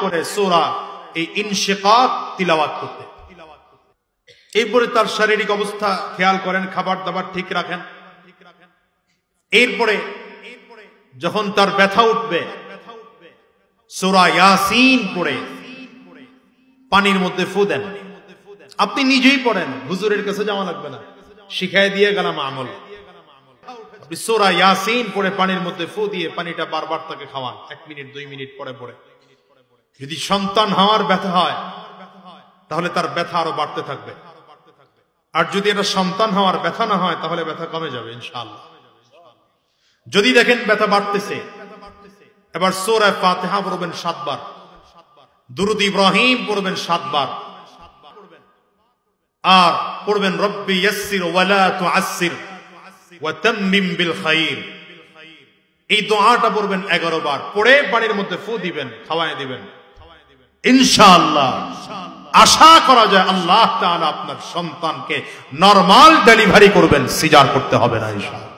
করে সূরা এই ইনশিকাক তিলাওয়াত করতে। এরপরে তার শারীরিক অবস্থা খেয়াল করেন, খাবার দাবার ঠিক রাখেন। এরপরে যখন তার ব্যথা উঠবে সূরা ইয়াসিন পড়ে পানির মধ্যে ফু দেন। আপনি নিজেই পড়েন, হুজুরের কাছে যাওয়া লাগবে না, শিখাই দিয়ে গেলাম আমল। আপনি সূরা ইয়াসিন পড়ে পানির মধ্যে ফু দিয়ে পানিটা বারবার তাকে খাওয়ান, 1 মিনিট 2 মিনিট পরে পরে। যদি সন্তান হওয়ার ব্যথা হয় তাহলে তার ব্যথা আরো বাড়তে থাকবে, আর যদি এটা সন্তান হওয়ার ব্যথা না হয় তাহলে ব্যথা কমে যাবে ইনশাআল্লাহ। যদি দেখেন ব্যথা বাড়তেছে, এবার সূরা ফাতিহা পড়বেন 7 বার, দুরূদ ইব্রাহিম পড়বেন 7 বার, আর পড়বেন রব্বি ইয়াসসির ওয়া লা তুআসসির ওয়া তাম্মিম বিল খাইর। এই দোয়াটা পড়বেন 11 বার, পড়ে পানির মধ্যে ফু দিবেন, খাওয়ায় দিবেন। ইনশাআল্লাহ আশা করা যায় আল্লাহ তাআলা আপনার সন্তানকে নরমাল ডেলিভারি করবেন, সিজার করতে হবে না ইনশাআল্লাহ।